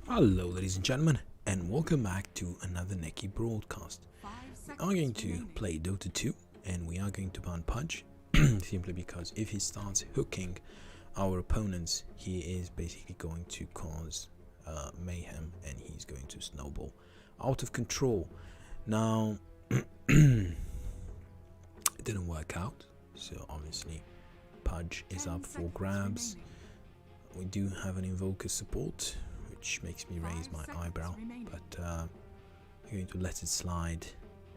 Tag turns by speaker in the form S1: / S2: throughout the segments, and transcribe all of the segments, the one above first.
S1: Hello ladies and gentlemen, and welcome back to another Neki broadcast. We are going to play Dota 2 and we are going to ban Pudge simply because if he starts hooking our opponents, he is basically going to cause mayhem and he's going to snowball out of control. Now it didn't work out, so obviously Pudge is up for grabs. We do have an invoker support, which makes me raise my eyebrow, but I'm going to let it slide,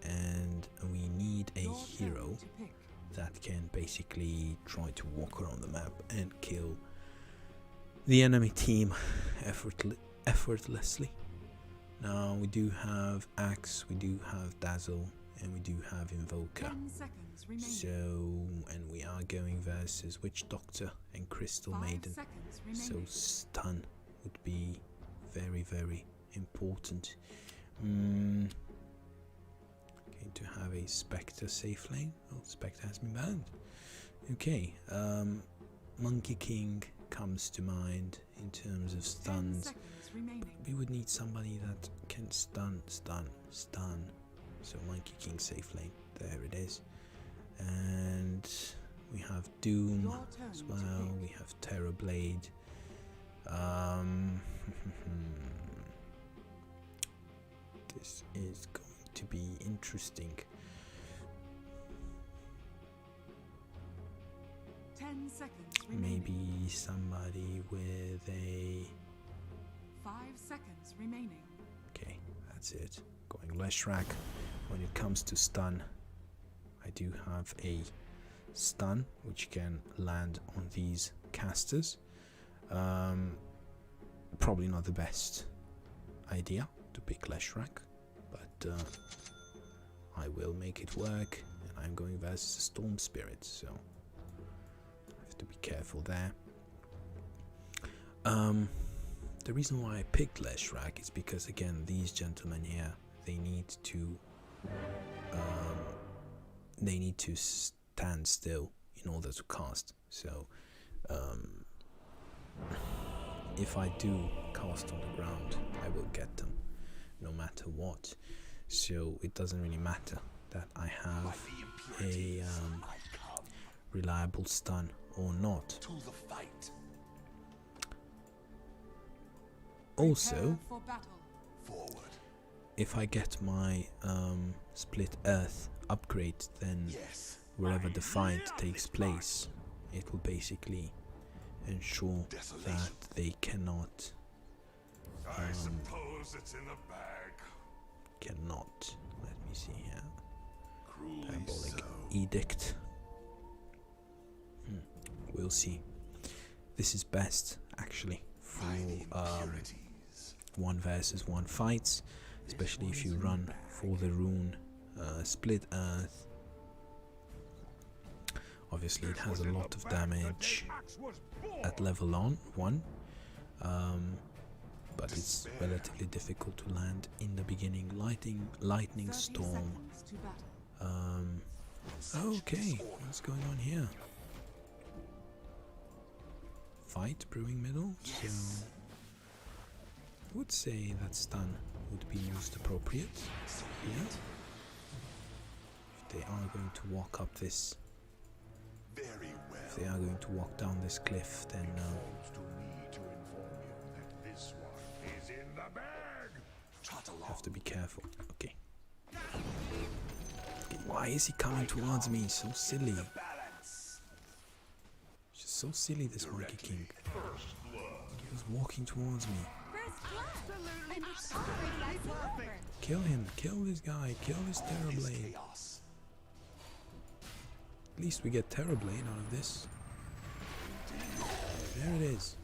S1: and we need a hero that can basically try to walk around the map and kill the enemy team effortlessly. Now we do have Axe, we do have Dazzle, and we do have Invoker. So, and we are going versus Witch Doctor and Crystal Maiden. So stun would be very important. Going to have a Spectre safe lane. Oh, Spectre has been banned. Okay, Monkey King comes to mind in terms of stuns. But we would need somebody that can stun. So Monkey King safe lane. There it is. And we have Doom as well. We have Terrorblade. This is going to be interesting.
S2: 10 seconds remaining.
S1: Maybe somebody with a
S2: 5 seconds remaining.
S1: Okay, that's it. Going Leshrac. When it comes to stun, I do have a stun which can land on these casters. Probably not the best idea to pick Leshrac, but I will make it work, and I'm going versus a Storm Spirit, so I have to be careful there. The reason why I picked Leshrac is because, again, these gentlemen here, they need to stand still in order to cast. So if I do cast on the ground, I will get them no matter what. So it doesn't really matter that I have a reliable stun or not. Also, if I get my Split Earth upgrade, then wherever the fight takes place, it will basically ensure that they cannot
S3: I suppose it's in the bag.
S1: Let me see here. Parabolic Edict. We'll see. This is best actually for 1 versus 1 fights, especially if you run for the rune Split Earth. Obviously it has a lot of damage at level 1, but it's relatively difficult to land in the beginning. Lightning Storm. Okay, what's going on here? Fight brewing middle. So I would say that stun would be used appropriate here. If they are going to walk up this, if they are going to walk down this cliff, then have to be careful. Okay. Why is he coming towards me? So silly. Just so silly, this Monkey King. He was walking towards me. Kill him. Kill this guy. Kill this Terrorblade. At least we get Terrorblade out of this. There it is.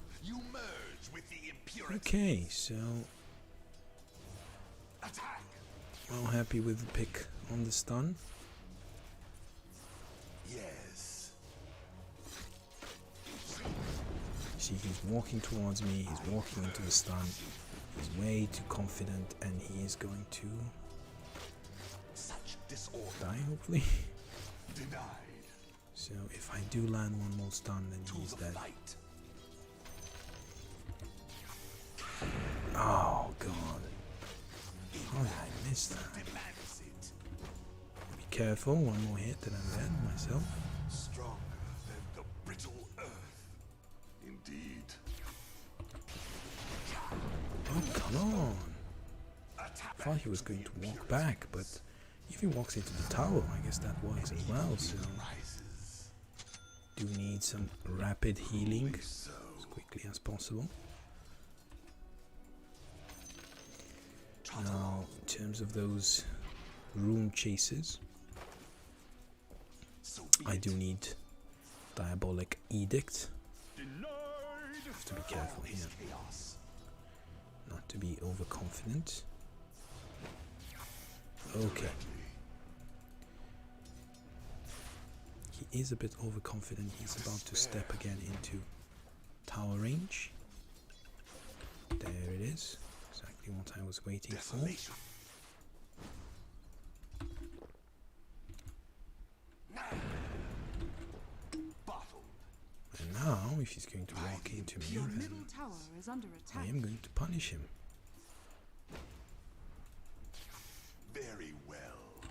S1: Okay, so well happy with the pick on the stun. See, he's walking towards me, he's walking into the stun, he's way too confident, and he is going to die, hopefully. So if I do land one more stun, then he's dead. Oh god. How did I miss that? Be careful, one more hit and I'm dead myself.
S3: Stronger than the brittle earth. Indeed.
S1: Oh, come on. I thought he was going to walk back, but if he walks into the tower, I guess that works as well, so... Do need some rapid healing as quickly as possible. Now, in terms of those rune chases, I do need Diabolic Edict. Have to be careful here, not to be overconfident. Okay. He is a bit overconfident. He's about to step again into tower range. There it is. Exactly what I was waiting for. And now, if he's going to walk into me, then I am going to punish him.
S3: Very well.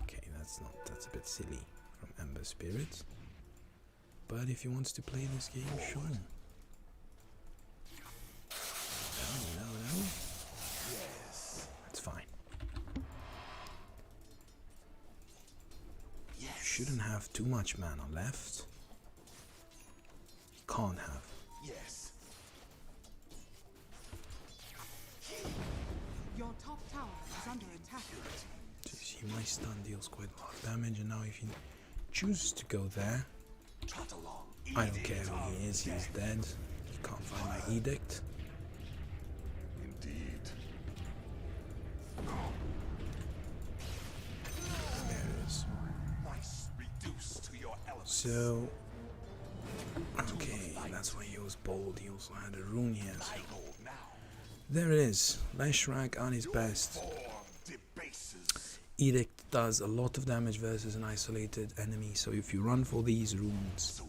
S1: Okay, that's a bit silly from Ember Spirit. But if he wants to play this game, sure. No.
S3: Yes.
S1: That's fine.
S3: Yes.
S1: Shouldn't have too much mana left. Can't have.
S3: Yes.
S2: Your top tower is under attack.
S1: You see, my stun deals quite a lot of damage, and now if he chooses to go there, I don't care who he is, he's dead. He can't find my edict.
S3: Indeed.
S1: There it is.
S3: Nice. Reduce to your element.
S1: So, okay, that's why he was bold. He also had a rune here. So. There it is. Leshrac on his best. Edict does a lot of damage versus an isolated enemy, so if you run for these runes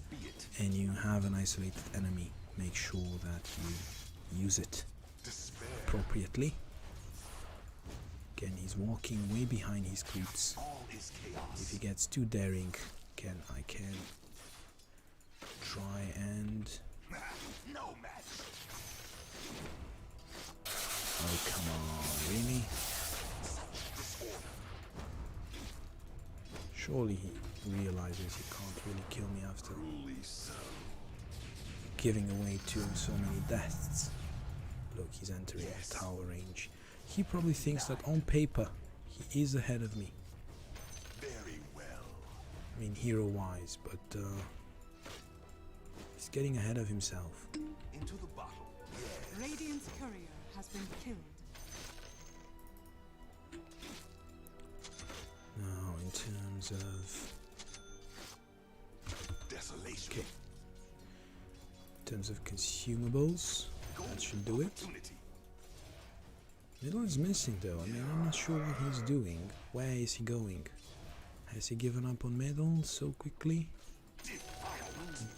S1: and you have an isolated enemy, make sure that you use it appropriately. Again, he's walking way behind his creeps. If he gets too daring, I can try and... Oh, come on, really? Surely he realizes he can't really kill me after giving away to so many deaths. Look, he's entering tower range. He probably thinks that on paper he is ahead of me.
S3: Very well.
S1: I mean, hero-wise, but he's getting ahead of himself.
S3: Into the battle. Yes.
S2: Radiant's courier has been killed.
S1: Now, in terms of...
S3: Desolation.
S1: Okay. In terms of consumables, that should do it. Middle is missing though. I mean, I'm not sure what he's doing. Where is he going? Has he given up on middle so quickly?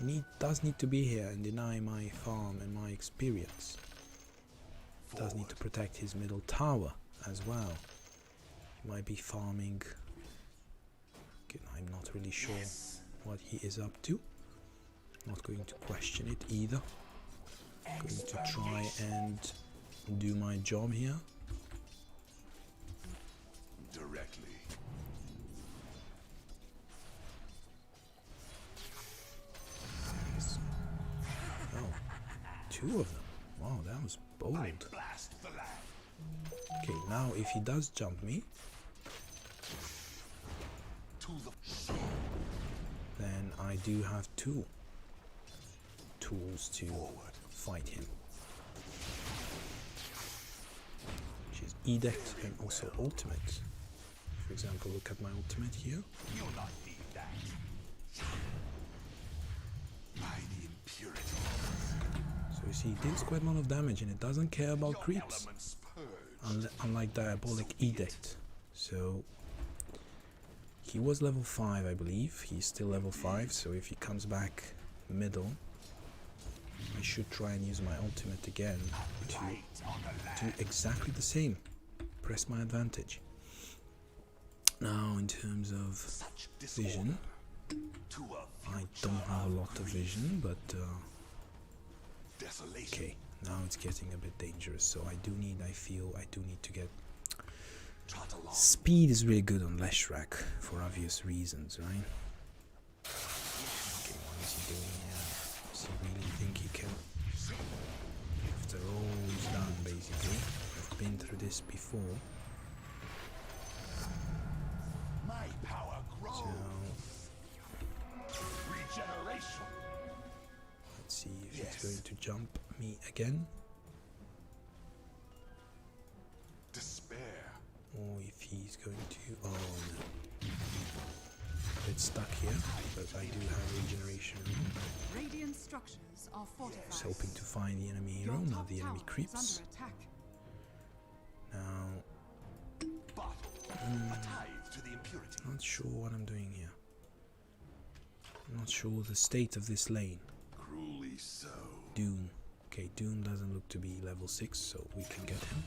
S1: He does need to be here and deny my farm and my experience. Does need to protect his middle tower as well. He might be farming. Okay, I'm not really sure what he is up to. Not going to question it either. Going to try and do my job here.
S3: Directly.
S1: Oh, two of them. Wow, that was bold. Okay, now if he does jump me, then I do have two tools to fight him. Which is Edict and also Ultimate. For example, look at my ultimate here.
S3: You'll not need that. By the impurity.
S1: So you see, it deals quite a lot of damage and it doesn't care about creeps. Unlike Diabolic Edict. So he was level 5, I believe. He's still level 5, so if he comes back middle, I should try and use my ultimate again to do exactly the same. Press my advantage. Now, in terms of vision, I don't have a lot of vision, but okay, now it's getting a bit dangerous. So I do need to get speed. Is really good on Leshrac for obvious reasons, right? Okay, what is he doing here? Does he really think he can? After all he's done, basically, I've been through this before.
S3: My power grows.
S1: So
S3: Regeneration.
S1: let's see if he's going to jump me again,
S3: Despair.
S1: or if he's going to. Oh no. A bit stuck here, but I do have regeneration.
S2: Radiant structures are fortified.
S1: I was hoping to find the enemy hero,
S2: Your
S1: not
S2: top
S1: the enemy
S2: tower
S1: creeps.
S2: is under attack.
S1: Now,
S3: Bottle. A tithe to the impurity.
S1: not sure what I'm doing here. Not sure the state of this lane.
S3: Cruelly so.
S1: Doom. Okay, Doom doesn't look to be level 6, so we can get him.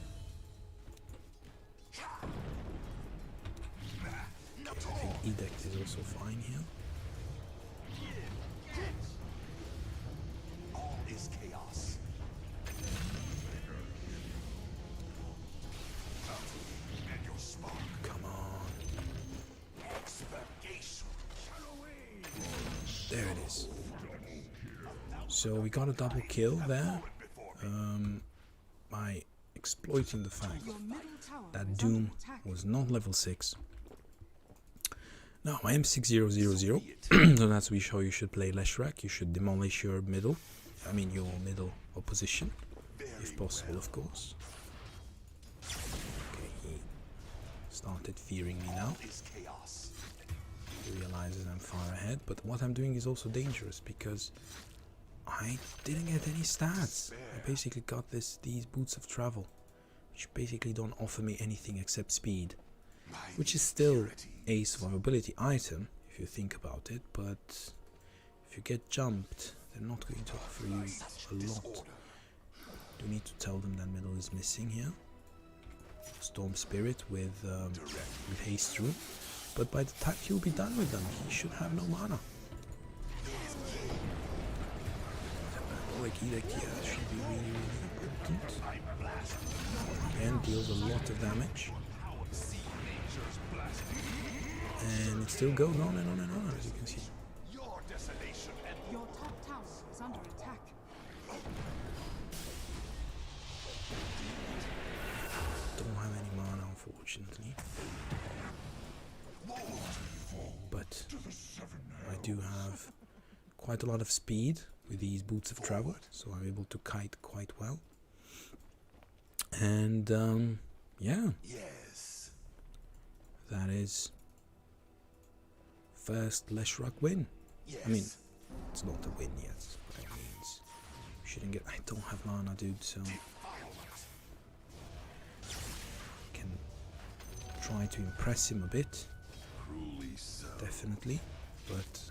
S1: Okay, I think Edict is also fine here.
S3: All is chaos. And your spark.
S1: Come on.
S3: Expurgation.
S1: There it is. So we got a double kill there by exploiting the fact
S2: Your middle tower
S1: that
S2: is
S1: Doom
S2: under attack.
S1: was not level 6. Now I am 6000, so that's how you should play Leshrac. You should demolish your middle, your middle opposition, if possible, of course. Okay, he started fearing me now.
S3: Is chaos.
S1: He realizes I'm far ahead, but what I'm doing is also dangerous because I didn't get any stats. I basically got these boots of travel, which basically don't offer me anything except speed, which is still a survivability item if you think about it, but if you get jumped, they're not going to offer you a lot. Do need to tell them that middle is missing here. Storm Spirit with haste through, but by the time he'll be done with them, he should have no mana. Like Edict here should be really important. Again, deals a lot of damage. And it still goes on and on and on, as you can see.
S3: Your desolation and
S2: Your top tower is under attack.
S1: Don't have any mana, unfortunately. But I do have quite a lot of speed with these boots of travel, so I'm able to kite quite well. And yeah,
S3: yes.
S1: that is first Leshrac win.
S3: Yes.
S1: I mean, it's not a win yet, but that means we shouldn't get. I don't have mana, dude, so I can try to impress him a bit,
S3: Cruelly so.
S1: definitely, but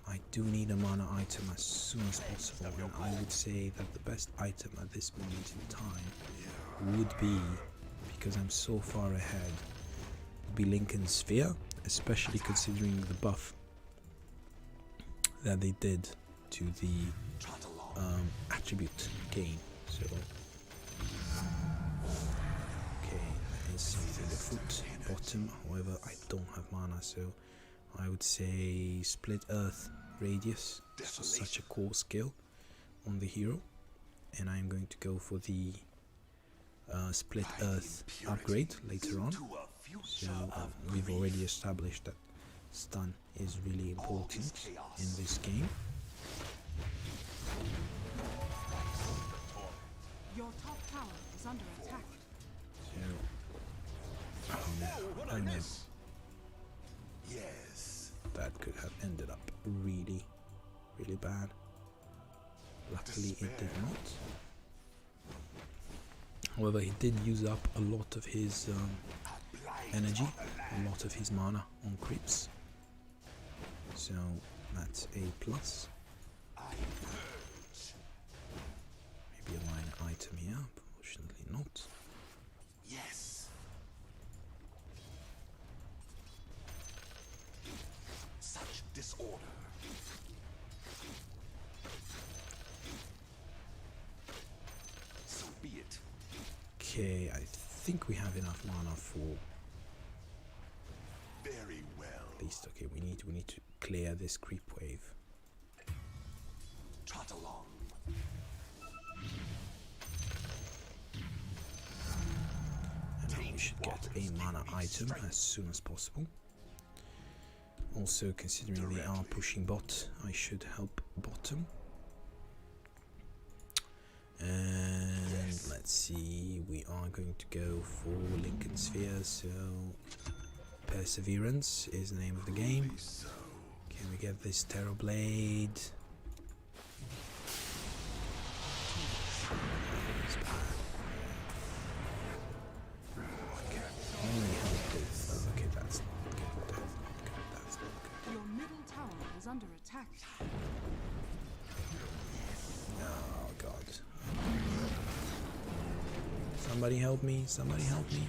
S1: I do need a mana item as soon as possible, and I would say that the best item at this moment in time would be, because I'm so far ahead, would be Lincoln's Sphere, especially considering the buff that they did to the attribute gain. So, okay, that is something afoot. Bottom, however, I don't have mana, so I would say Split Earth Radius, so such a core skill on the hero, and I'm going to go for the Split Earth upgrade later on. So we've already established that stun is really important in this game.
S2: Your top tower is under attack.
S1: So, oh no,
S3: Yes.
S1: that could have ended up really, really bad. Luckily it did not. However, he did use up a lot of his energy, a lot of his mana on creeps. So that's a plus. Okay, I think we have enough mana for
S3: Very well.
S1: at least. Okay, we need to clear this creep wave.
S3: Trot along.
S1: And now we should get a mana item as soon as possible. Also, considering they are pushing bot, I should help bottom. And let's see, we are going to go for Lincoln Sphere, so Perseverance is the name of the game. Can we get this Terror Blade? It's bad. Okay, only help with. Okay, that's not good. That's not good. That's not good.
S2: Your middle tower is under attack.
S1: Oh god. Somebody help me, somebody help me.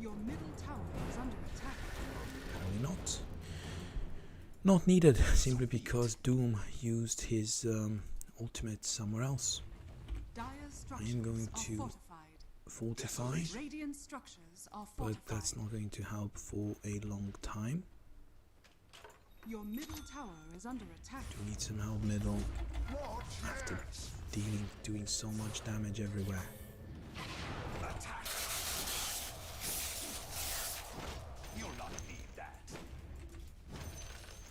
S2: Your middle tower is under attack.
S1: Only not needed, simply because Doom used his ultimate somewhere else.
S2: Dire's
S1: I am going
S2: structures
S1: to
S2: are
S1: fortify,
S2: fortified. Radiant structures are
S1: but
S2: fortified.
S1: that's not going to help for a long time.
S2: Your middle tower is under attack.
S1: Do need some help middle after doing so much damage everywhere.
S3: Attack. You'll not need that.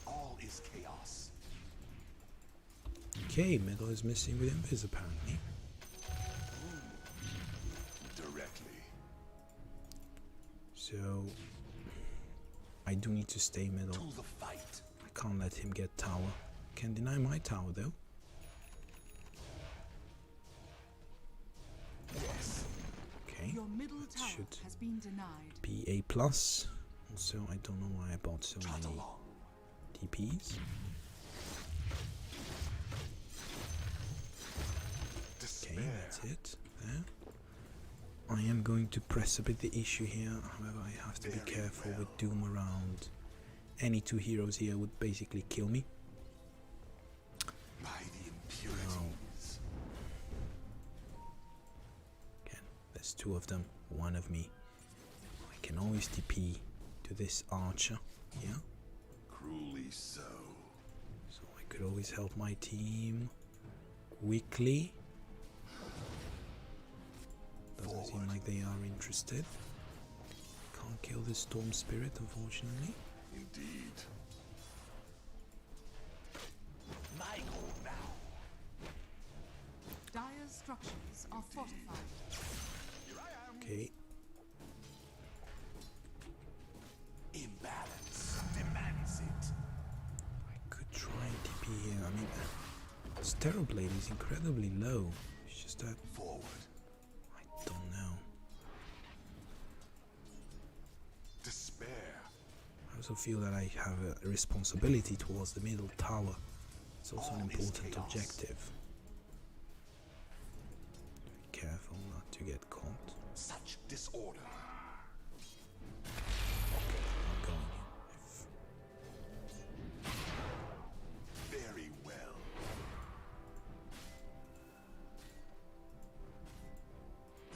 S3: All is chaos.
S1: Okay, middle is missing with Invis apparently.
S3: Directly.
S1: So I do need to stay middle.
S3: To the fight.
S1: I can't let him get tower. Can deny my tower though.
S3: Yes.
S1: Okay,
S2: Your middle
S1: that
S2: tower
S1: should
S2: has been denied.
S1: be a plus. Also, I don't know why I bought so
S3: Trot
S1: many
S3: along.
S1: TPs. Okay,
S3: Despair.
S1: that's it. There. I am going to press a bit the issue here. However, I have to be
S3: Very
S1: careful
S3: well.
S1: with Doom around. Any two heroes here would basically kill me.
S3: By the impurities.
S1: Again, there's two of them, one of me. I can always TP to this archer here.
S3: Cruelly so.
S1: So I could always help my team quickly. Doesn't seem like they are interested. Can't kill the Storm Spirit, unfortunately.
S3: Indeed. My goal now.
S2: Dire's structures are fortified.
S3: Here I am.
S1: Okay,
S3: Imbalance demands it.
S1: I could try and TP here. I mean, this Terror Blade is incredibly low. It's just that
S3: Forward.
S1: I don't know.
S3: Despair.
S1: I also feel that I have a responsibility towards the middle tower. It's also an
S3: All is
S1: important
S3: chaos.
S1: objective. Be careful not to get caught.
S3: Such disorder.
S1: I'm going in.
S3: Very well.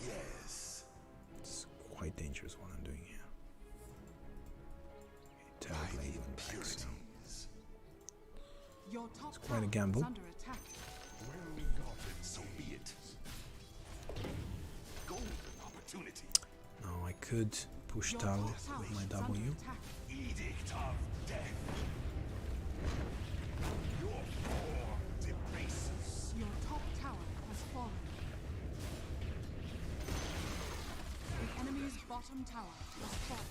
S3: Yes.
S1: It's quite dangerous what I'm doing here. Okay,
S3: By
S1: Terror
S3: the
S1: Blade went back, so
S3: impurities.
S2: Your top
S1: It's quite a
S2: tower
S1: gamble.
S2: is under attack.
S3: Well guarded, so be it. Golden opportunity.
S1: now I could push
S2: Your
S1: tower
S2: top tower
S1: with my
S2: is under
S1: W.
S2: attack.
S3: Edict of death. Your form debases.
S2: Your top tower has fallen. The enemy's bottom tower has fallen.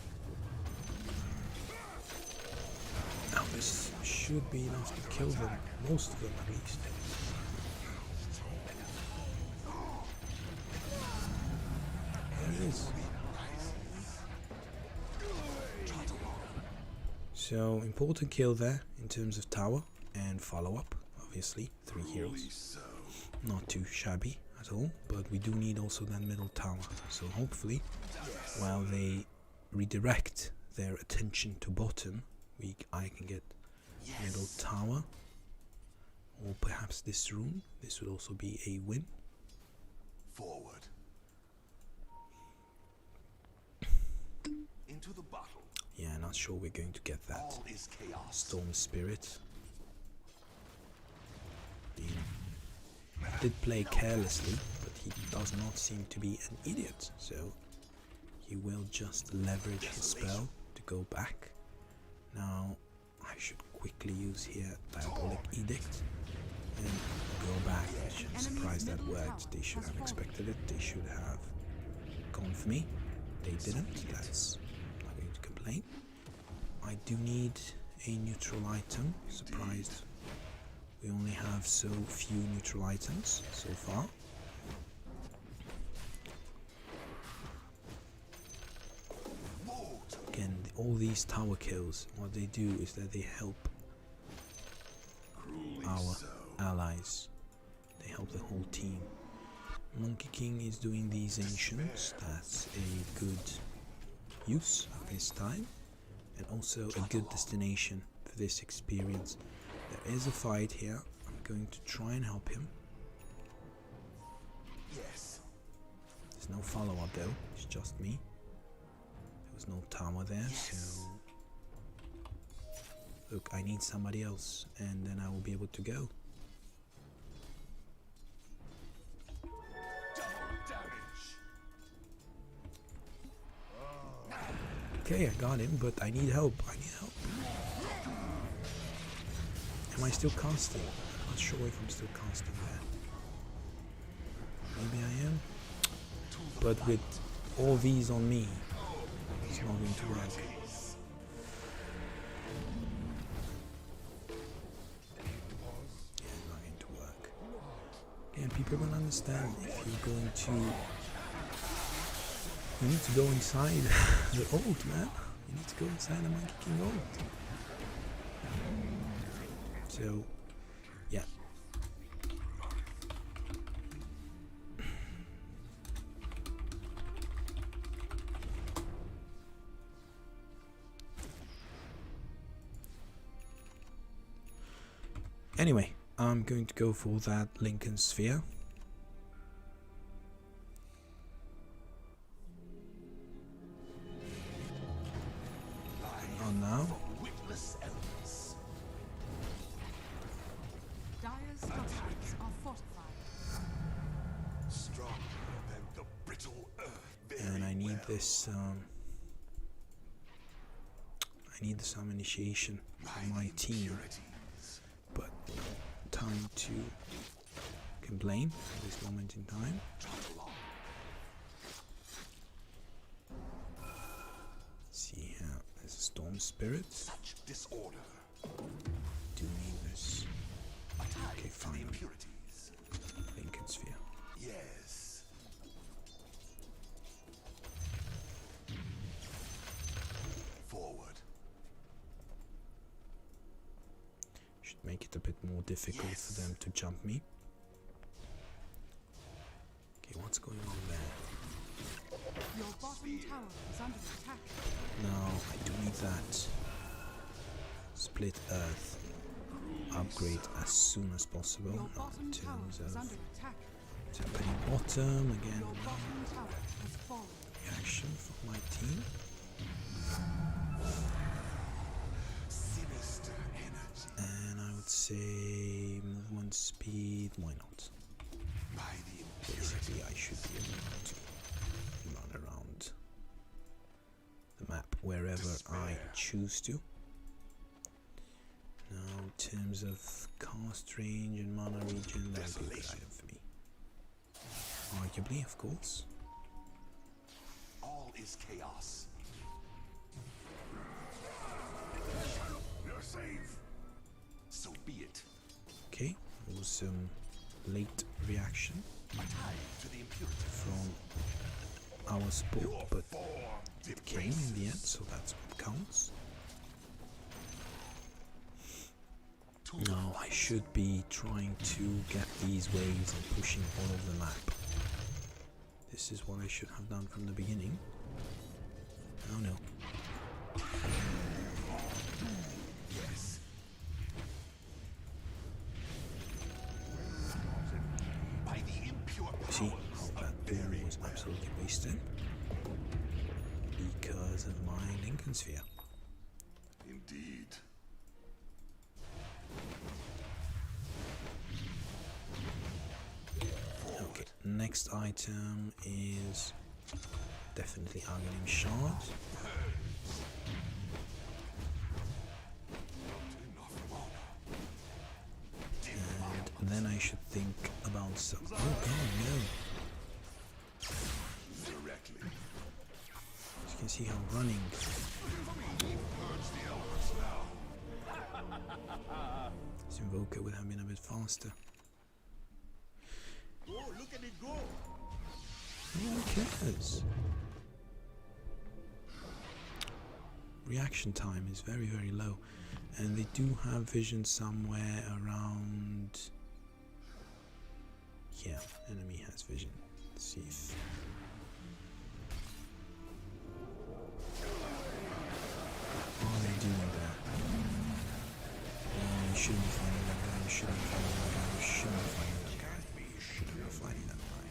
S1: Now this should be enough to kill them, most of them at least. There it is. So important kill there in terms of tower and follow up. Obviously, 3 heroes,
S3: So.
S1: not too shabby at all. But we do need also that middle tower. So hopefully, while they redirect their attention to bottom, I can get middle tower, or perhaps this rune. This would also be a win.
S3: Forward. into the battle.
S1: Yeah, not sure we're going to get that.
S3: All is chaos.
S1: Storm Spirit. He did play carelessly, but he does not seem to be an idiot, so he will just leverage his spell to go back. Now I should quickly use here Diabolic Edict and go back. I'm surprised that worked. They should have expected it. They should have gone for me. They didn't. That's not going to complain. I do need a neutral item. Surprised we only have so few neutral items so far. Again, all these tower kills, what they do is that they help our allies. They help the whole team. Monkey King is doing these ancients. That's a good use of his time, and also a good destination for this experience. There is a fight here. I'm going to try and help him.
S3: Yes.
S1: There's no follow-up though, it's just me. There was no tower there, so look, I need somebody else and then I will be able to go. Okay, I got him, but I need help. I need help. Am I still casting? I'm not sure if I'm still casting there. Maybe I am. But with all these on me, it's not going to work. Yeah, it's not going to work. And people don't understand if you're going to... You need to go inside the ult, man. You need to go inside the Monkey King ult. So, yeah. Anyway, I'm going to go for that Lincoln Sphere. On now.
S2: Dire's structures are fortified.
S3: Stronger than the brittle earth.
S1: And I need this I need some initiation for my team, but time to complain at this moment in time. See here, there's a Storm Spirit.
S3: Such disorder.
S1: Do need this. Okay, fine.
S3: Impurities.
S1: Lincoln Sphere.
S3: Yes. Forward.
S1: Should make it a bit more difficult for them to jump me. Okay, what's going on there?
S2: Your bottom tower is under attack.
S1: Now I do need that Split Earth upgrade as soon as possible.
S2: Your
S1: Now, in
S2: bottom tower
S1: terms
S2: is
S1: of
S2: under attack.
S1: tapping bottom again.
S2: Your bottom tower has fallen.
S1: Reaction from my team.
S3: Sinister energy.
S1: And I would say movement speed, why not?
S3: By the
S1: Basically I should be able to run around the map wherever I choose to. Now in terms of cast range and mana region, that would be a good item for me. Arguably, of course.
S3: all is chaos. You're safe. So be it.
S1: Okay, there was some late reaction
S3: To the impurity.
S1: from our support, but it came in the end, so that's what counts. Now I should be trying to get these waves and pushing all over the map. This is what I should have done from the beginning. Oh no.
S3: Yes. By the impure
S1: See,
S3: powers
S1: that
S3: of
S1: door
S3: very
S1: was
S3: well.
S1: absolutely wasted. because of my Lincoln Sphere.
S3: Indeed.
S1: Okay, next item is definitely Aghanim Shard. And then I should think about some. Oh god, no!
S3: Directly.
S1: As you can see, I'm running. This Invoker would have been a bit faster.
S3: Oh, look at it go!
S1: Who cares? Reaction time is very, very low, and they do have vision somewhere around. Yeah, enemy has vision. Let's see if. What are they doing there? No, you shouldn't be fighting that guy. You shouldn't be fighting that guy. You shouldn't be fighting that guy. You shouldn't be fighting that guy.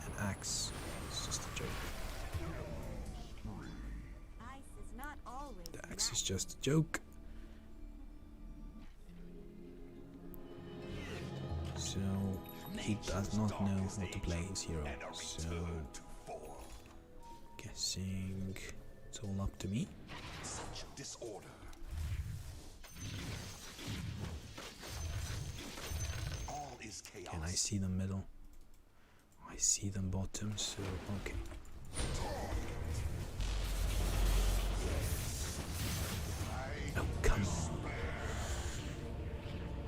S1: An axe is just a joke. The axe is just a joke. So he does not know how to play his hero. So guessing it's all up to me.
S3: Such disorder. All is chaos.
S1: Can I see them middle? I see them bottom, so okay. Oh, come on.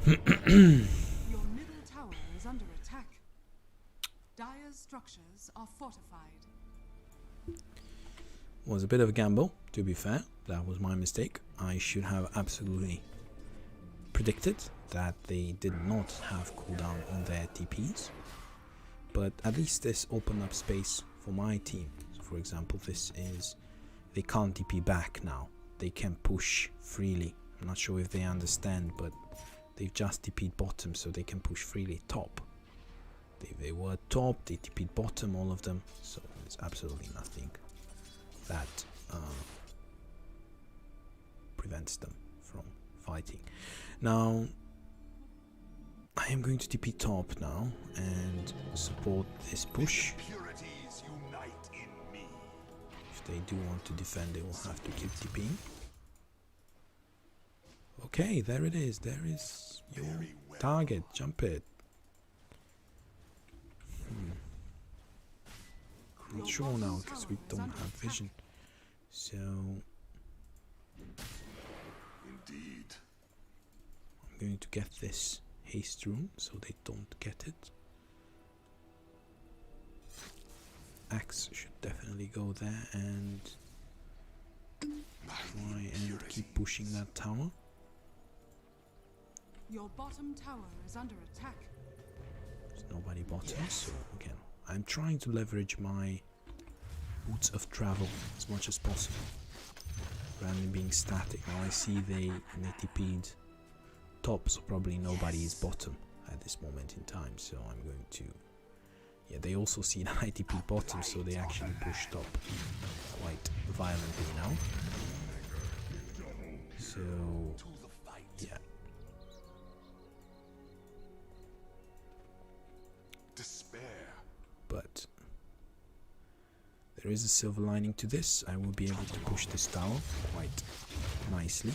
S2: Your middle tower is under attack. Dire's structures are fortified.
S1: Was a bit of a gamble, to be fair. That was my mistake. I should have absolutely predicted that they did not have cooldown on their TPs. But at least this opened up space for my team. So for example, this is... They can't TP back now. They can push freely. I'm not sure if they understand, but they've just TP'd bottom, so they can push freely top. They were top, they TP'd bottom, all of them. So there's absolutely nothing that prevents them from fighting. Now, I am going to TP top now and support this push.
S3: Impurities unite in me.
S1: If they do want to defend, they will have to keep TPing. Okay, there it is. There is your target. Jump it. Not sure now because we don't have vision. So
S3: Indeed.
S1: I'm going to get this haste rune so they don't get it. Axe should definitely go there and try and keep pushing that tower.
S2: Your bottom tower is under attack.
S1: There's nobody bottom, so again, I'm trying to leverage my boots of travel as much as possible, rather than being static. Now I see they TP'd top, so probably nobody is bottom at this moment in time, so I'm going to... Yeah, they also see that I TP bottom, so they actually push top quite violently now. So, yeah.
S3: Despair.
S1: But there is a silver lining to this. I will be able to push this tower quite nicely.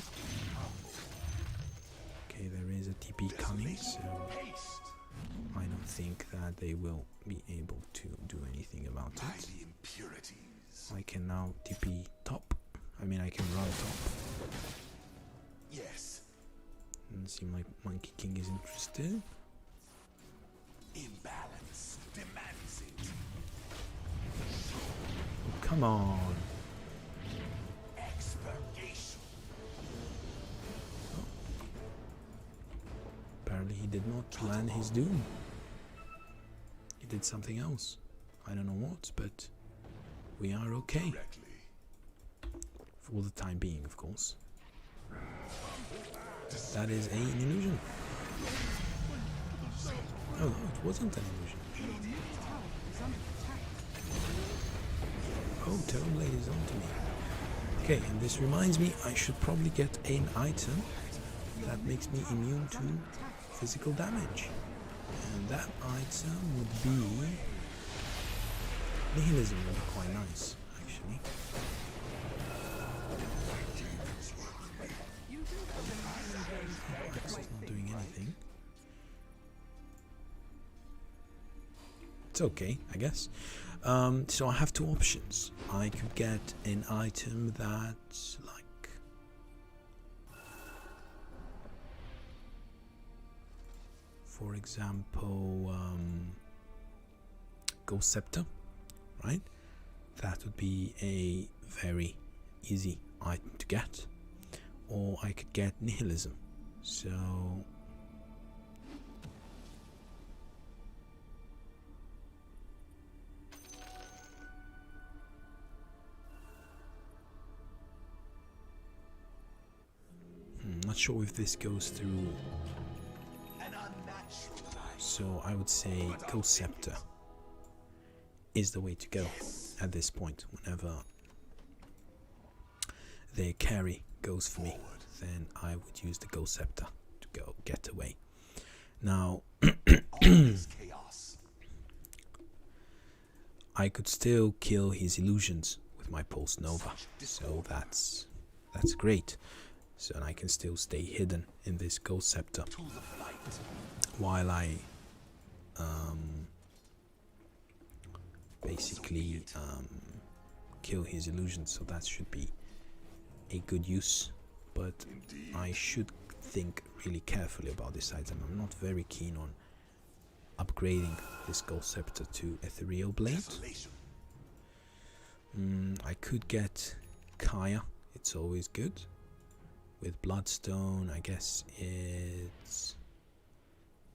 S1: Okay, there is a TP coming, so I don't think that they will be able to do anything about it. I can now TP top. I mean, I can run top.
S3: Yes.
S1: Doesn't seem like Monkey King is interested.
S3: Imbalance demands it.
S1: Oh, come on.
S3: Expurgation.
S1: Apparently he did not land his doom. He did something else. I don't know what, but we are okay.
S3: Directly.
S1: For the time being, of course. That is an illusion. Oh, no, it wasn't an illusion.
S2: Your middle tower is under attack.
S1: Oh, Terrorblade is onto me. Okay, and this reminds me I should probably get an item that makes me immune to physical damage. And that item would be... Nihilism would be quite nice, actually. Axe is not doing anything. It's okay, I guess. So I have two options. I could get an item that's like... For example, Ghost Scepter, right? That would be a very easy item to get. Or I could get Nihilism. So... not sure if this goes through, so I would say Ghost Scepter is the way to go at this point. Whenever their carry goes for me, then I would use the Ghost Scepter to go get away. Now I could still kill his illusions with my Pulse Nova, so that's great. So I can still stay hidden in this Ghost Scepter while I basically kill his illusions. So that should be a good use, but I should think really carefully about this item. I'm not very keen on upgrading this Ghost Scepter to Ethereal Blade. I could get Kaya, it's always good. With Bloodstone, I guess it's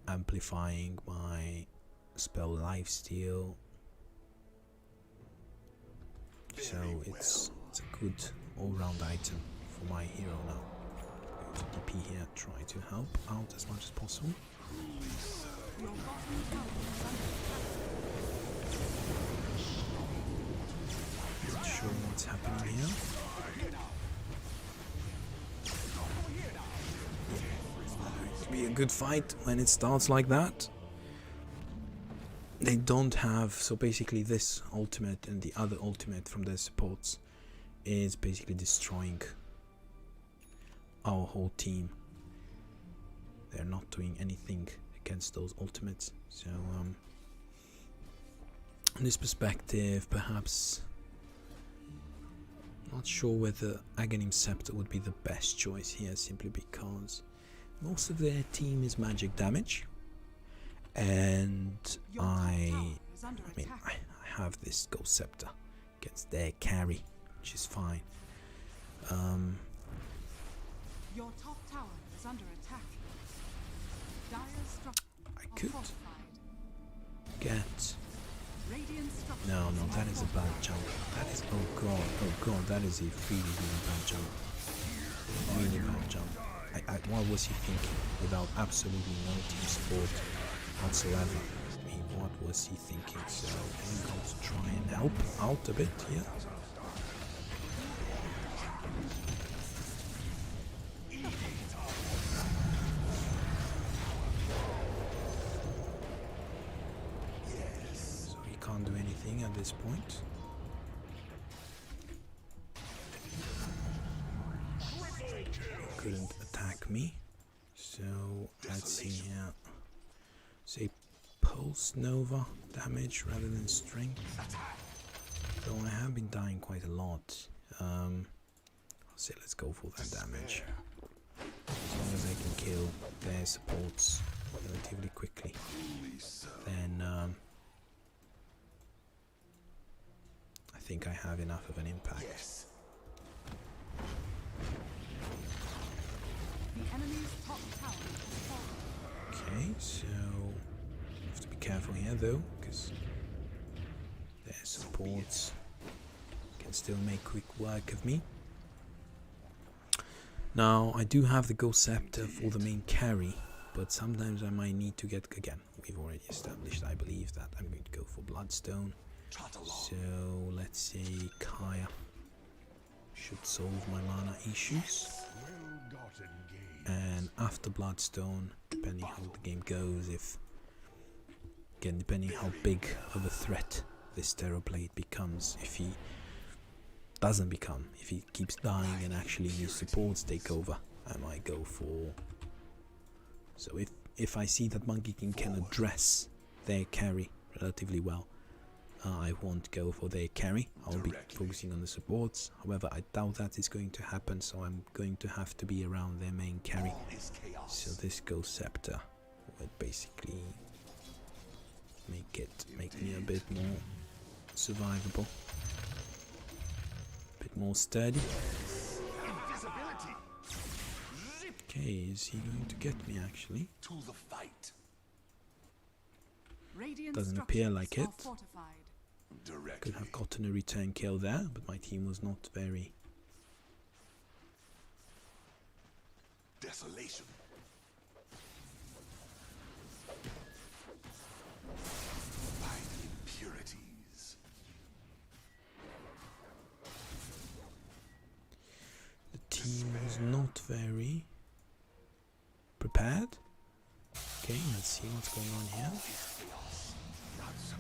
S1: amplifying my spell lifesteal. So it's a good all-round item for my hero now. Go to DP here, try to help out as much as possible. Not sure what's happening here. Be a good fight when it starts like that. They don't have, so basically this ultimate and the other ultimate from their supports is basically destroying our whole team. They're not doing anything against those ultimates, so in this perspective, perhaps not sure whether Aghanim Scepter would be the best choice here, simply because most of their team is magic damage, and I have this Ghost Scepter against their carry, which is fine.
S2: Your top tower is under attack.
S1: I could get... No, that is a bad jump. That is... oh god, that is a really, really bad jump. Really bad jump. What was he thinking? Without absolutely no team support whatsoever. I mean, what was he thinking? So I'm going to try and help out a bit here. So he can't do anything at this point. Couldn't attack me, so let's see here. Say Pulse Nova damage rather than strength. Though I have been dying quite a lot. I'll say let's go for that damage. As long as I can kill their supports relatively quickly, then I think I have enough of an impact. Okay, so have to be careful here though, because their supports can still make quick work of me. Now I do have the Ghost Scepter for the main carry, but sometimes I might need to get, again, we've already established, I believe, that I'm going to go for Bloodstone. So let's say Kaya should solve my mana issues. And after Bloodstone, depending how the game goes, depending how big of a threat this Terrorblade becomes, if he doesn't become, if he keeps dying and actually his supports take over, I might go for... So if I see that Monkey King can address their carry relatively well, I won't go for their carry. I'll be focusing on the supports. However, I doubt that is going to happen, so I'm going to have to be around their main carry. So this Ghost Scepter would basically make me a bit more survivable, a bit more sturdy. Okay, is he going to get me actually? Doesn't appear like it. Could have gotten a return kill there, but my team was not very...
S3: Desolation. By the impurities.
S1: The team was not very prepared. Okay, let's see what's going on here.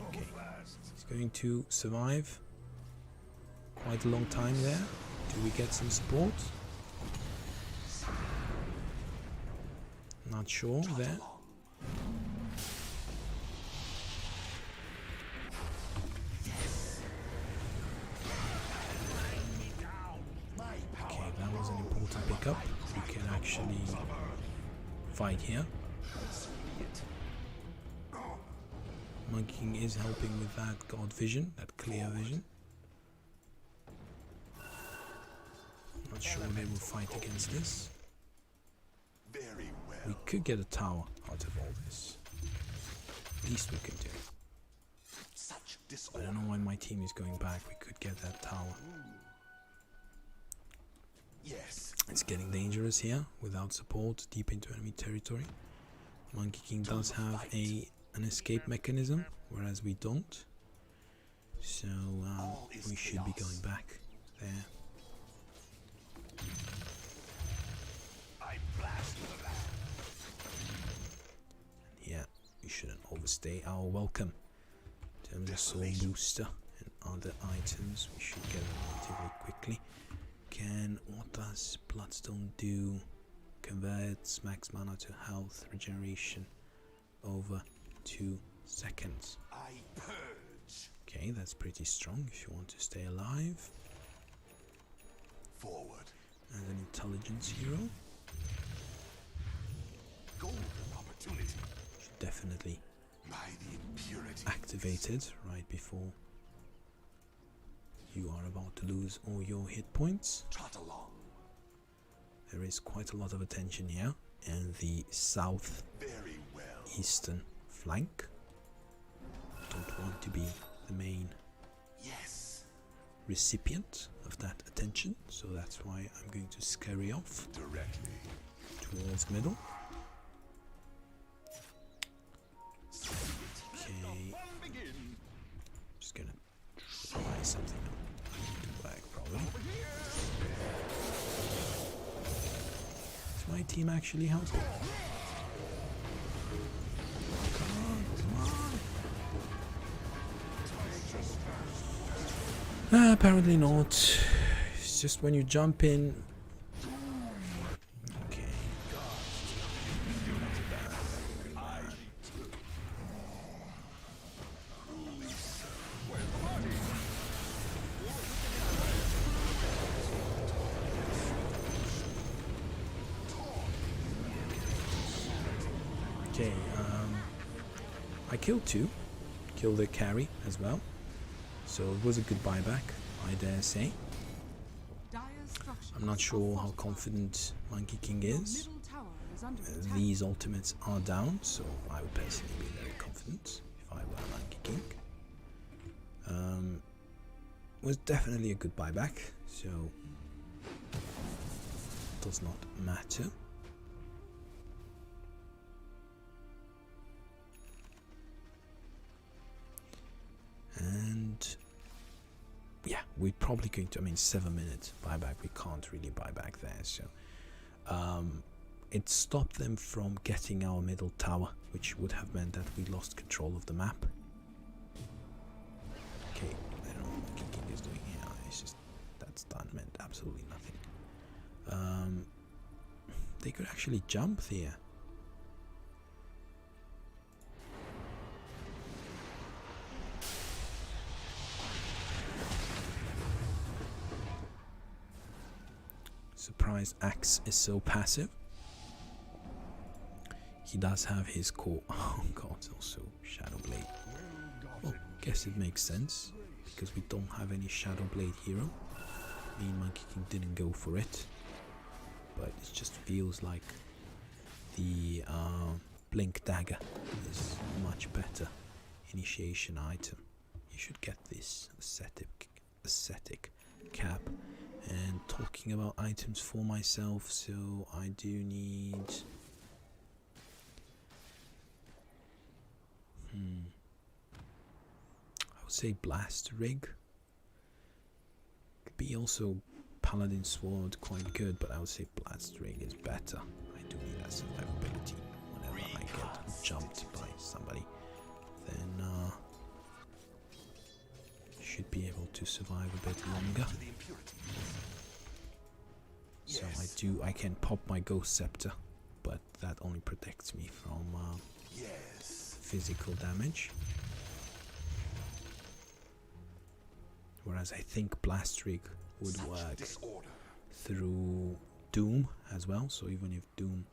S1: Okay, he's going to survive quite a long time there. Do we get some support? Not sure there. Okay, that was an important pickup. We can actually fight here. Monkey King is helping with that God vision, that clear vision. Not sure they will fight against this. We could get a tower out of all this. Least we can do. I don't know why my team is going back. We could get that tower. It's getting dangerous here without support deep into enemy territory. Monkey King does have an escape mechanism, whereas we don't. So we should be going back there. Yeah, we shouldn't overstay our welcome. In terms of soul booster and other items, we should get them relatively quickly. What does Bloodstone do? Converts max mana to health regeneration over 2 seconds. Okay, that's pretty strong if you want to stay alive.
S3: Forward.
S1: As an intelligence hero,
S3: Golden opportunity.
S1: should definitely activate it right before you are about to lose all your hit points.
S3: Trot along.
S1: There is quite a lot of attention here, and the south eastern flank. Don't want to be the main recipient of that attention, so that's why I'm going to scurry off
S3: Directly.
S1: towards middle. Okay, just gonna try something to work probably. Is my team actually helping? Apparently not. It's just when you jump in. Okay. Okay, I killed 2. Killed the carry as well. So it was a good buyback, I dare say. I'm not sure how confident Monkey King is. These ultimates are down, so I would personally be very confident if I were Monkey King. Was definitely a good buyback, so does not matter. And we're probably going to, I mean, 7 minutes buyback, we can't really buy back there, so it stopped them from getting our middle tower, which would have meant that we lost control of the map. Okay, I don't know what Monkey King is doing here. It's just that stun meant absolutely nothing. They could actually jump there. Surprise Axe is so passive. He does have his core. Oh god, also Shadow Blade. Well, guess it makes sense because we don't have any Shadow Blade hero. Me and Monkey King didn't go for it, but it just feels like the Blink Dagger is a much better initiation item. You should get this aesthetic cap. And talking about items for myself, so I do need I would say Blast Rig. Could be also Paladin Sword, quite good, but I would say Blast Rig is better. I do need that survivability. Whenever I get jumped by somebody, then should be able to survive a bit longer. So I can pop my Ghost Scepter, but that only protects me from physical damage. Whereas I think Blast Rig would work through Doom as well, so even if Doom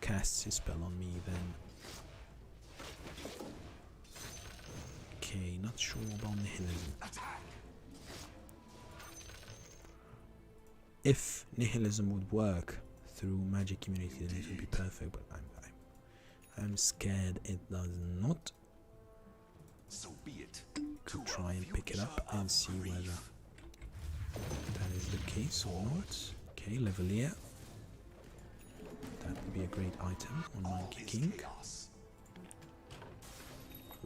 S1: casts his spell on me, then... Okay, not sure about Nihilism. If Nihilism would work through Magic Immunity, then it would be perfect, but I'm scared it does not.
S3: So be it.
S1: Could try and pick it up and see whether that is the case or not. Okay, Levelier. That would be a great item on Monkey King.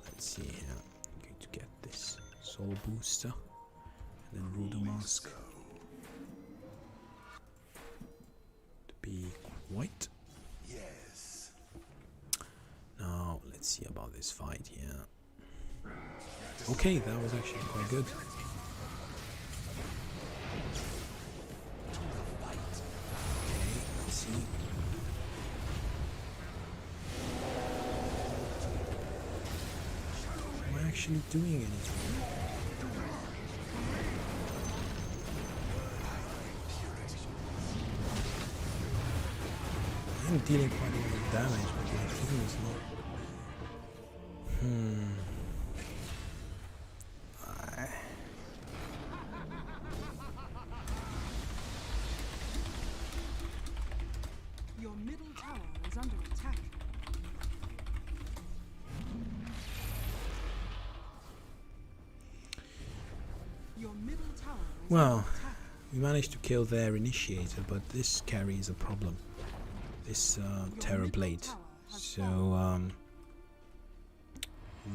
S1: Let's see here. I'm going to get this Soul Booster and then Ruder Mask. Be quite.
S3: Yes.
S1: Now let's see about this fight here. Okay, that was actually quite good. Okay, let's see. Am I actually doing anything? I'm dealing quite a lot of damage, but my thing is not.
S2: Your middle tower is under attack. Your middle tower is
S1: Well,
S2: under attack.
S1: we managed to kill their initiator, but this carries a problem. This Terror Blade. So,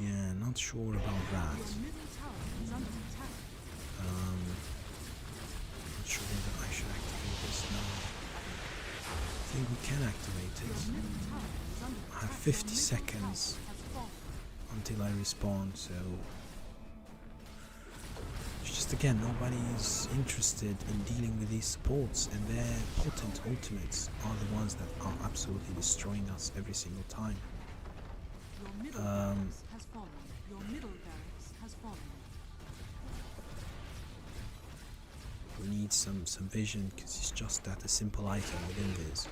S1: yeah, not sure about that.
S2: Your middle tower is under attack.
S1: Not sure whether I should activate this now. I think we can activate it.
S2: Middle tower is under
S1: I have
S2: attack.
S1: 50
S2: Your middle
S1: seconds
S2: tower has fallen.
S1: until I respawn, so it's just again, nobody is interested in dealing with these supports, and their potent ultimates are the ones that are absolutely destroying us every single time.
S2: Your middle barracks has fallen. Your middle barracks has fallen.
S1: We need some vision, because it's just that a simple item within this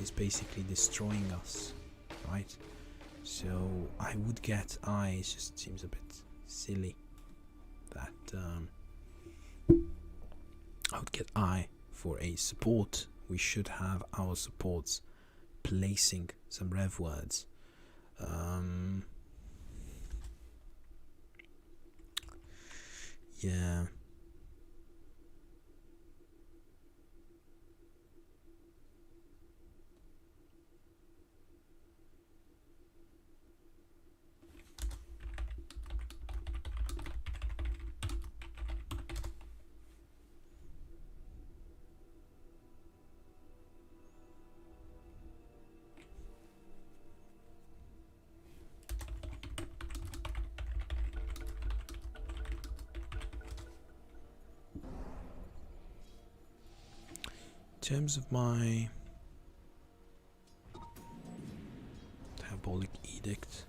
S1: is basically destroying us, right? So I would get eye, it just seems a bit silly that I would get eye for a support. We should have our supports placing some rev words. Yeah. terms of my Diabolic Edict,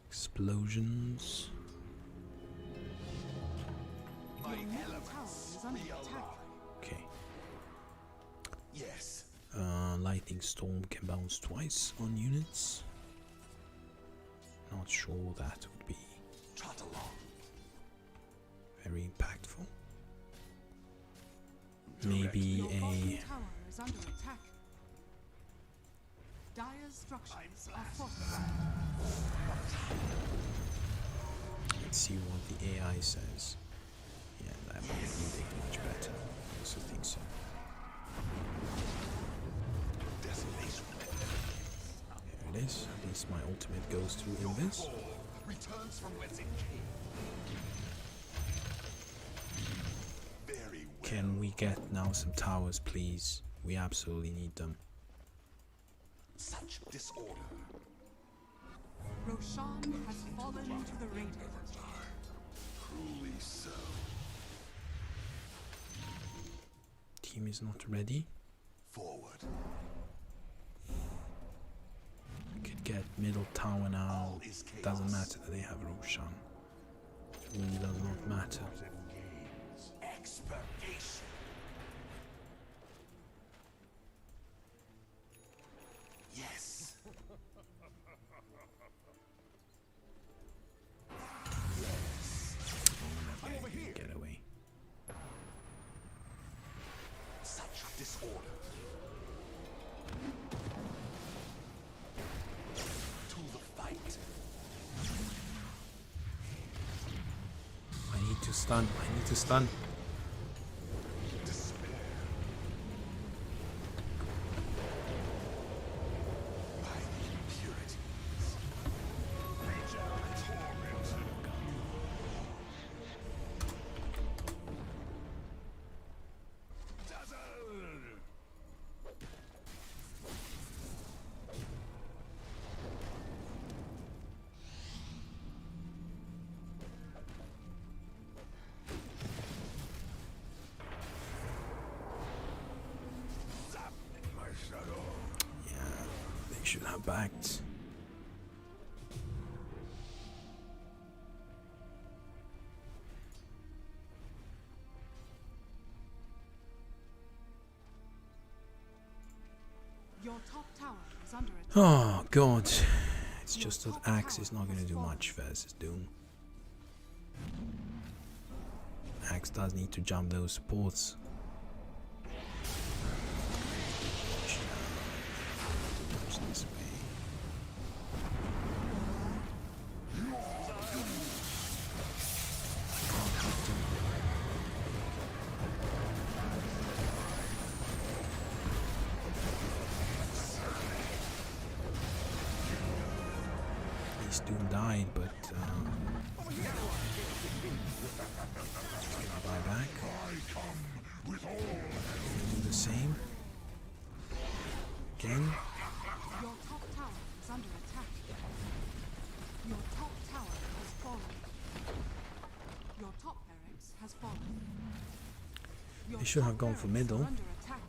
S1: explosions.
S2: Your middle tower is under attack.
S1: Okay.
S3: Yes.
S1: Lightning Storm can bounce twice on units. Not sure that would be
S3: Trot along.
S1: very impactful. Maybe
S2: Your bottom
S1: a
S2: tower is under attack. Dire's structures are fortified.
S1: let's see what the AI says. Yeah, that would be much better. I also think so.
S3: Desolation.
S1: There it is. At least my ultimate goes through in this.
S3: Returns from whence it came. Very well.
S1: Can we get now some towers, please? We absolutely need them.
S3: Such disorder.
S2: Roshan has fallen to the Radiant.
S3: Cruelly so.
S1: Team is not ready.
S3: Forward.
S1: We could get middle tower now.
S3: All is chaos.
S1: Doesn't matter that they have Roshan. It really does not matter.
S3: Expurgation. Yes.
S1: Get away.
S3: Such disorder. To the fight.
S1: I need to stun. I need to stun.
S3: Despair. My impurities. Nature tormented. Dazzled. Zap in my shadow.
S1: Yeah, they should have backed.
S2: Your top tower is under attack.
S1: Oh god. It's just that Axe is not going to do much versus Doom. Axe does need to jump those supports. Goes this way. Can't help them. At least Doom died, but buy back. Do the same. Again.
S2: Your top tower is under attack. Your top tower has fallen. Your top barracks has fallen. Your
S1: They should
S2: top
S1: have gone for
S2: barracks are
S1: middle.
S2: under attack.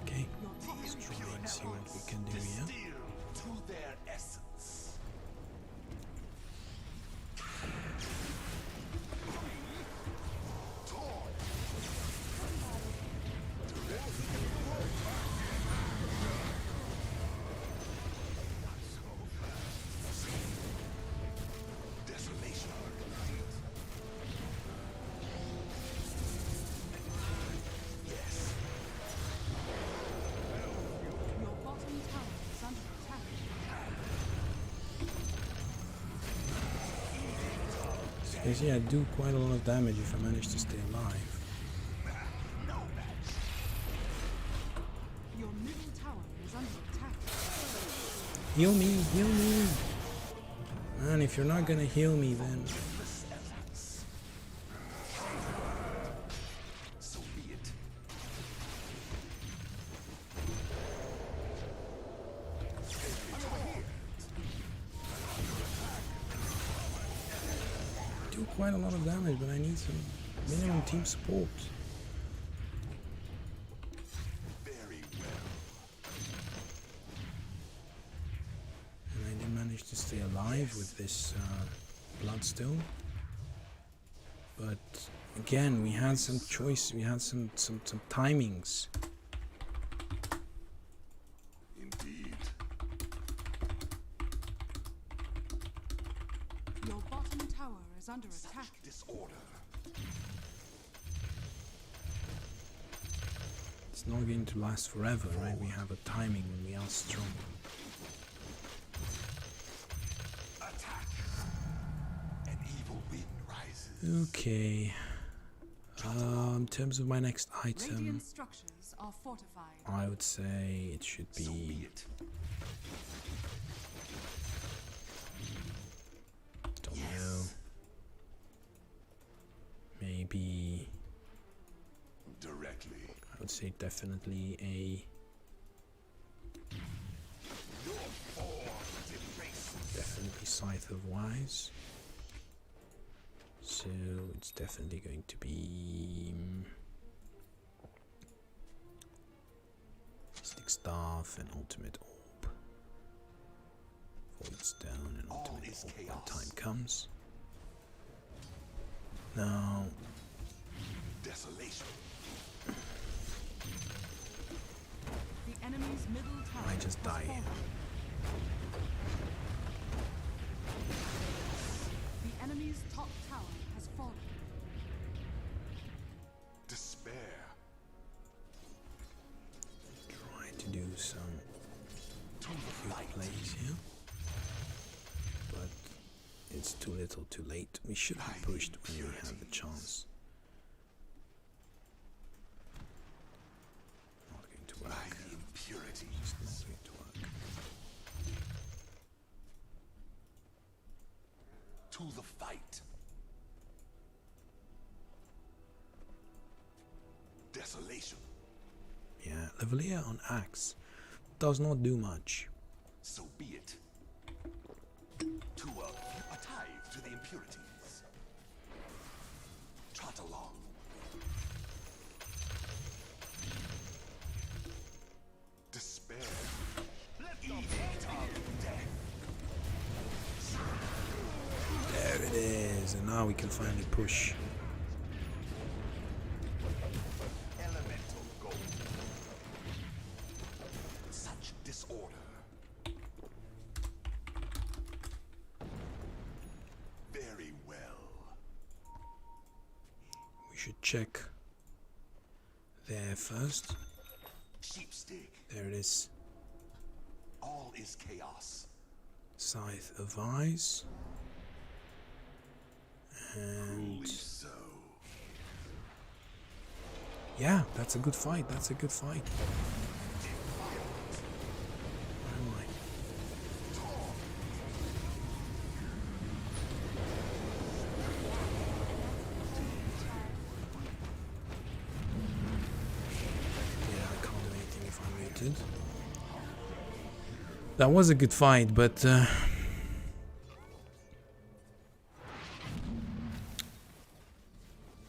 S1: Okay.
S2: Your top
S1: Let's try and see what we can do here.
S3: Distill to their essence. Desolation. Yes.
S2: Your bottom tower is under attack.
S1: Because yeah, I do quite a lot of damage if I manage to stay alive.
S2: Your middle tower is under attack.
S1: Heal me, heal me! Man, if you're not gonna heal me then...
S3: So be it.
S1: do quite a lot of damage, but I need some minimum team support. alive with this bloodstone. But again, we had some choice. We had some timings.
S3: Indeed.
S2: Your bottom tower is under attack.
S3: Disorder.
S1: It's not going to last forever, right? We have a timing when we are strong.
S3: Attack. An evil wind rises.
S1: Okay. In terms of my next item,
S2: Radiant structures are fortified.
S1: I would say it should
S3: So be
S1: be.
S3: it.
S1: Don't know. Maybe.
S3: Directly.
S1: I would say definitely a.
S3: Your form defaces.
S1: Definitely Scythe of Wise. So it's definitely going to be Mystic Staff and Ultimate Orb. Void Stone and
S3: All
S1: Ultimate
S3: is
S1: Orb when
S3: chaos.
S1: time comes. Now
S3: Desolation.
S2: The enemy's middle tower
S1: I just
S2: has
S1: die
S2: fallen.
S1: here.
S2: The enemy's top tower has fallen.
S3: Despair.
S1: Try to do some
S3: To the
S1: good
S3: fight.
S1: plays here. But it's too little too late. We should have pushed when we had the chance. Not going to
S3: By
S1: work.
S3: the impurities.
S1: It's not going to work.
S3: To the fight. Desolation.
S1: Yeah, Lavalier on Axe does not do much.
S3: So be it. To a tithe to the impurities. Trot along. Despair. Edict of death.
S1: There it is, and now we can finally push.
S3: Elemental gold. Such disorder. Very well.
S1: We should check there first.
S3: Sheepstick.
S1: There it is.
S3: All is chaos.
S1: Scythe of Eyes. And
S3: Truly so.
S1: yeah, that's a good fight. That's a good fight. Where am I? Yeah, I can't do anything if I'm muted. That was a good fight, but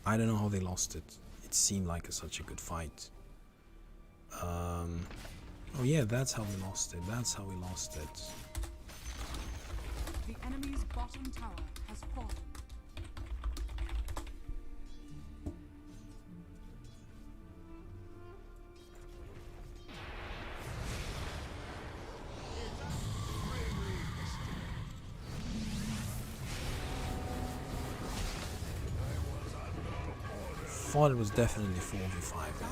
S1: I don't know how they lost it. It seemed like such a good fight. Oh yeah, that's how we lost it. That's how we lost it.
S2: The enemy's bottom tower has fallen.
S1: Thought it was definitely 4v5 there.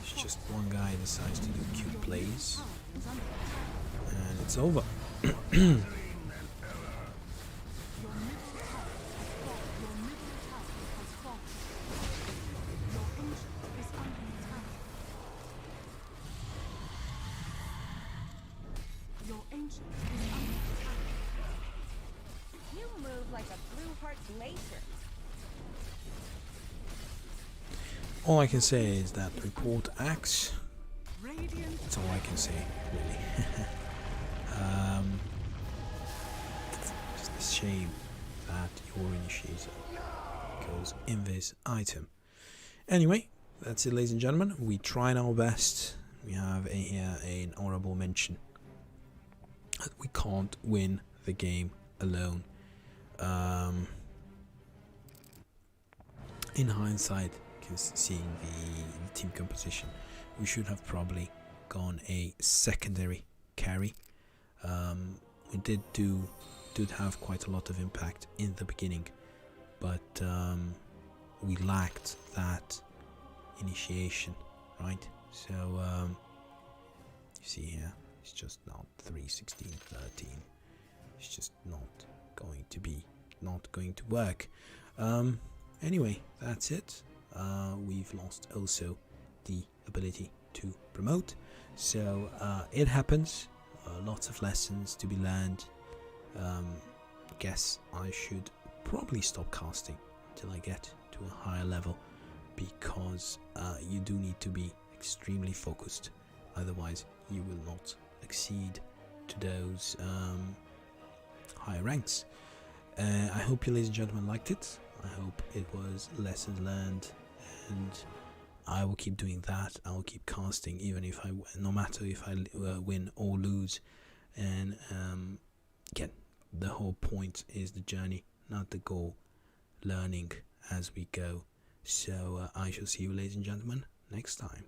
S1: It's just one guy decides to do cute plays, and it's over.
S2: Your ancient is under attack.
S4: You move like a blue heart glacier.
S1: All I can say is that report Axe.
S2: Radiant
S1: That's all I can say, really. Just a shame that your initiator goes in this item. Anyway, that's it, ladies and gentlemen. We tried our best. We have here an honorable mention. We can't win the game alone. In hindsight, because seeing the team composition, we should have probably gone a secondary carry. We did have quite a lot of impact in the beginning, but we lacked that initiation, right? So you see here, it's just not 3, 16, 13. It's just not going to work. Anyway, that's it. We've lost also the ability to promote, so it happens. Lots of lessons to be learned. Guess I should probably stop casting until I get to a higher level, because you do need to be extremely focused, otherwise you will not accede to those higher ranks. I hope you, ladies and gentlemen, liked it. I hope it was lessons learned, and I will keep doing that. I will keep casting, even if no matter if I win or lose. And again, the whole point is the journey, not the goal. Learning as we go. So I shall see you, ladies and gentlemen, next time.